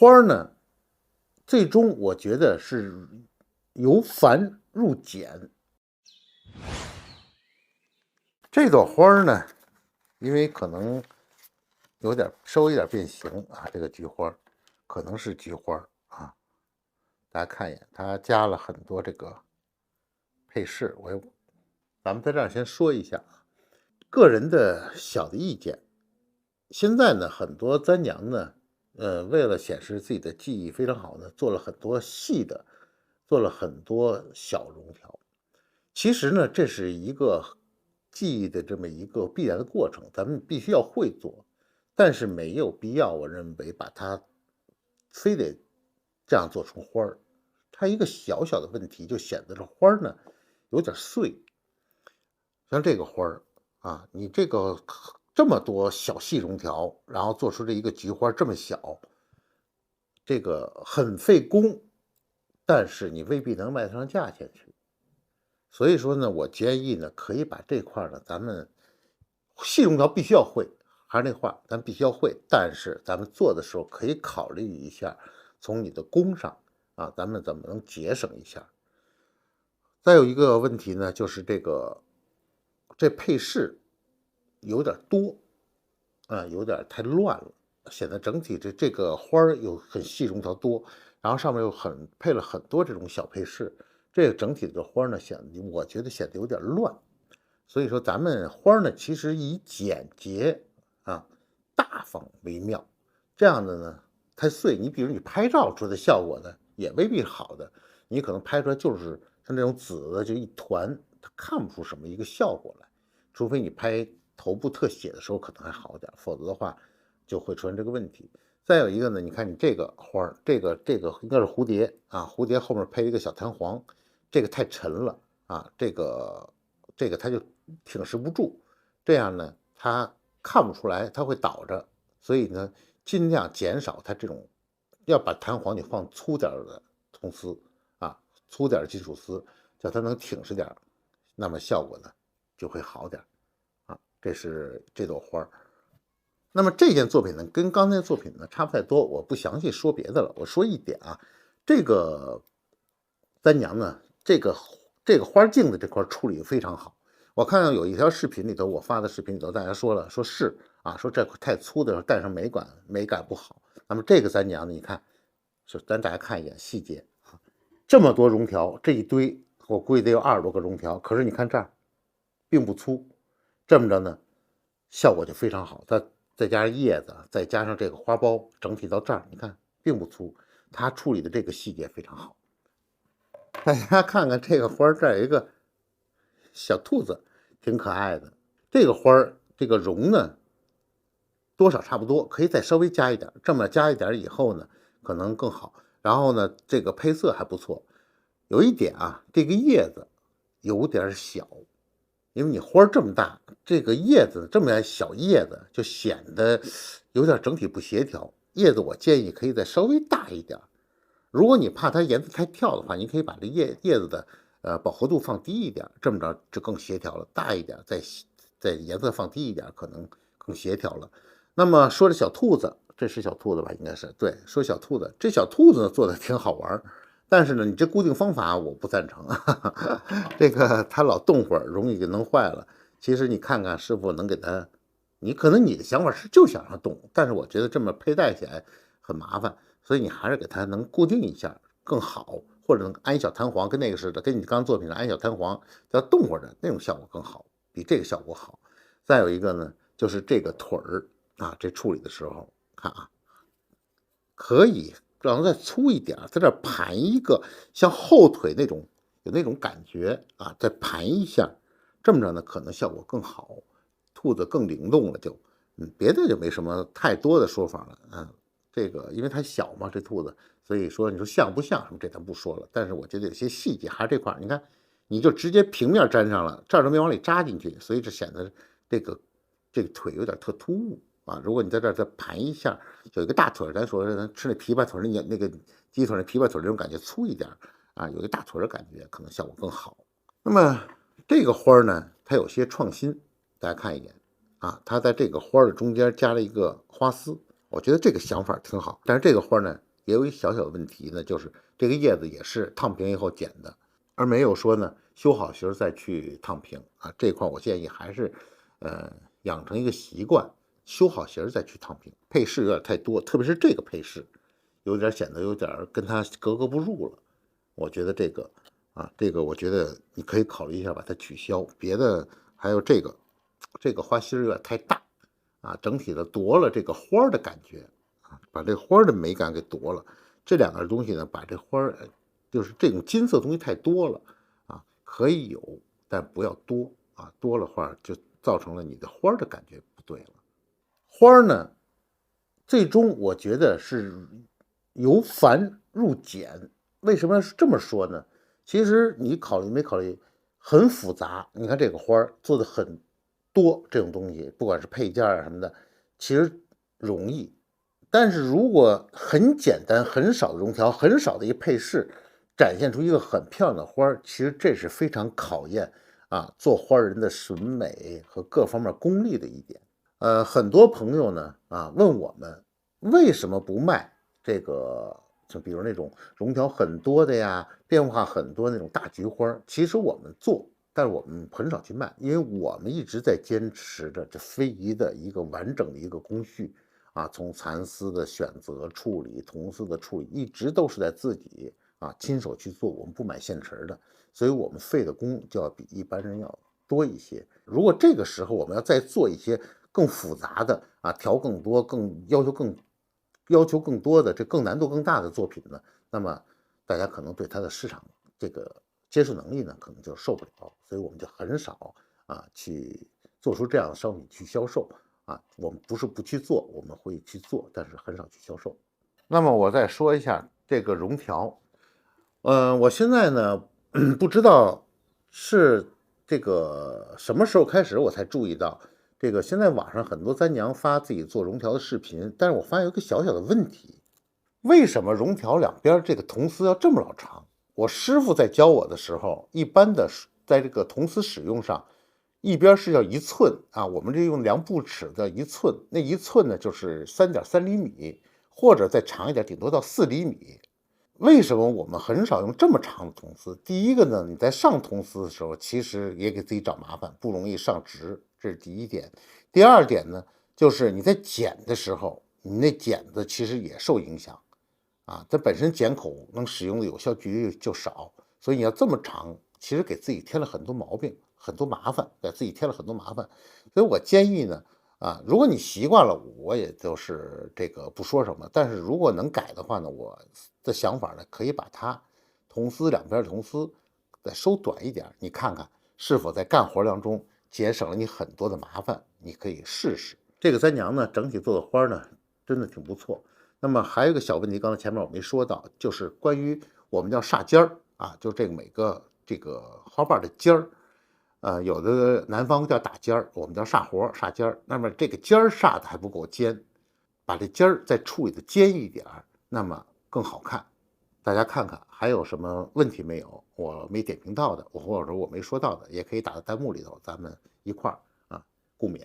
花呢，最终我觉得是由繁入简。这朵花呢，因为可能稍微有点变形啊，这个菊花可能是菊花啊。大家看一眼，它加了很多这个配饰，咱们在这儿先说一下啊，个人的小的意见。现在呢，很多簪娘呢，为了显示自己的技艺非常好呢，做了很多细的，做了很多小绒条。其实呢，这是一个技艺的这么一个必然的过程，咱们必须要会做，但是没有必要，我认为把它非得这样做成花儿。它一个小小的问题就显得这花儿呢有点碎，像这个花儿啊，你这么多小细绒条，然后做出这一个菊花这么小，这个很费工，但是你未必能卖得上价钱去。所以说呢，我建议呢，可以把这块儿呢，咱们细绒条必须要会，还是那话，咱必须要会。但是咱们做的时候可以考虑一下，从你的工上啊，咱们怎么能节省一下。再有一个问题呢，就是这配饰有点多啊，有点太乱了，显得整体这个花儿有很细绒条多，然后上面又配了很多这种小配饰，这个整体的花儿呢我觉得显得有点乱。所以说咱们花儿呢，其实以简洁啊、大方为妙。这样的呢，太碎，你比如你拍照出来的效果呢，也未必是好的。你可能拍出来就是像这种紫的，就一团，它看不出什么一个效果来。除非你拍头部特写的时候可能还好点，否则的话就会出现这个问题。再有一个呢，你看你这个花儿，这个应该是蝴蝶啊，蝴蝶后面配一个小弹簧，这个太沉了啊，这个它就挺实不住，这样呢它看不出来，它会倒着，所以呢尽量减少它这种，要把弹簧你放粗点的铜丝啊，粗点的金属丝，叫它能挺实点，那么效果呢就会好点啊。这是这朵花。那么这件作品呢，跟刚才的作品呢差不太多，我不详细说别的了。我说一点啊，这个簪娘呢，这个花镜的这块处理非常好。我看到有一条视频里头，我发的视频里头，大家说了，说是啊，说这块太粗的戴上美感不好。那么这个簪娘呢，你看，咱大家看一眼细节啊，这么多绒条，这一堆我估计得有20多个绒条，可是你看这儿并不粗，这么着呢，效果就非常好。再加上叶子，再加上这个花苞，整体到这儿，你看并不粗，它处理的这个细节非常好。大家看看这个花，这儿有一个小兔子，挺可爱的。这个花儿，这个绒呢，多少差不多，可以再稍微加一点。这么加一点以后呢，可能更好。然后呢，这个配色还不错。有一点啊，这个叶子有点小，因为你花这么大，这个叶子这么小叶子就显得有点整体不协调。叶子我建议可以再稍微大一点。如果你怕它颜色太跳的话，你可以把这叶子的饱和度放低一点，这么着就更协调了。大一点，再颜色放低一点，可能更协调了。那么说这小兔子，这是小兔子吧？应该是对。说小兔子，这小兔子呢做的挺好玩，但是呢，你这固定方法我不赞成。这个它老动会儿，容易给弄坏了。其实你看看师傅能给它，可能你的想法是就想让它动，但是我觉得这么佩戴起来很麻烦，所以你还是给它能固定一下更好，或者能安一小弹簧，跟那个似的，跟你刚作品上安小弹簧，叫动会儿的那种效果更好，比这个效果好。再有一个呢，就是这个腿儿啊，这处理的时候看啊，可以让它再粗一点，在这盘一个像后腿那种有那种感觉啊，再盘一下，这么着呢可能效果更好，兔子更灵动了就，别的就没什么太多的说法了，这个因为它小嘛，这兔子，所以说你说像不像什么这咱不说了，但是我觉得有些细节还是这块你看，你就直接平面粘上了，这儿都没往里扎进去，所以这显得这个腿有点特突兀。啊，如果你在这儿再盘一下，有一个大腿，咱说吃那琵琶腿那个鸡腿那琵琶腿这种感觉粗一点啊，有一个大腿的感觉，可能效果更好。那么这个花呢，它有些创新，大家看一眼它在这个花的中间加了一个花丝，我觉得这个想法挺好。但是这个花呢，也有一小小的问题呢，就是这个叶子也是烫平以后剪的，而没有说呢修好型再去烫平啊。这块我建议还是养成一个习惯，修好型再去烫平。配饰有点太多，特别是这个配饰，有点显得有点跟它格格不入了。我觉得这个我觉得你可以考虑一下把它取消。别的还有这个花心有点太大啊，整体的夺了这个花的感觉啊，把这花的美感给夺了。这两个东西呢，把这花就是这种金色东西太多了啊，可以有，但不要多啊，多了话就造成了你的花的感觉不对了。花呢，最终我觉得是由繁入简。为什么这么说呢？其实你考虑没考虑很复杂？你看这个花做的很多，这种东西不管是配件啊什么的，其实容易。但是如果很简单、很少的绒条、很少的一个配饰，展现出一个很漂亮的花其实这是非常考验做花人的审美和各方面功力的一点。很多朋友呢问我们为什么不卖这个，就比如那种绒条很多的呀，变化很多那种大菊花。其实我们做，但是我们很少去卖，因为我们一直在坚持着这非遗的一个完整的一个工序从蚕丝的选择、处理、铜丝的处理，一直都是在自己亲手去做，我们不买现成的，所以我们费的工就要比一般人要多一些。如果这个时候我们要再做一些更复杂的调更多、要求更多的这更难度更大的作品呢，那么大家可能对它的市场这个接受能力呢可能就受不了，所以我们就很少去做出这样的商品去销售我们不是不去做，我们会去做，但是很少去销售。那么我再说一下这个绒条，我现在呢不知道是这个什么时候开始我才注意到，这个现在网上很多簪娘发自己做绒条的视频，但是我发现有一个小小的问题，为什么绒条两边这个铜丝要这么老长？我师傅在教我的时候，一般的在这个铜丝使用上，一边是要1寸我们这用量步尺的1寸，那1寸呢就是3.3厘米，或者再长一点，顶多到4厘米。为什么我们很少用这么长的铜丝？第一个呢，你在上铜丝的时候，其实也给自己找麻烦，不容易上直，这是第一点。第二点呢，就是你在剪的时候，你那剪子其实也受影响它本身剪口能使用的有效距离就少，所以你要这么长，其实给自己添了很多毛病，很多麻烦，给自己添了很多麻烦。所以我建议呢，如果你习惯了，我也就是这个不说什么。但是如果能改的话呢，我的想法呢，可以把它铜丝两边的铜丝再收短一点，你看看是否在干活量中节省了你很多的麻烦，你可以试试。这个簪娘呢，整体做的花呢，真的挺不错。那么还有一个小问题，刚才前面我没说到，就是关于我们叫煞尖儿就这个每个这个花瓣的尖儿，有的南方叫打尖儿，我们叫煞活煞尖儿。那么这个尖儿煞的还不够尖，把这尖儿再处理的尖一点，那么更好看。大家看看还有什么问题没有？我没点评到的，或者说我没说到的，也可以打在弹幕里头，咱们一块儿共勉。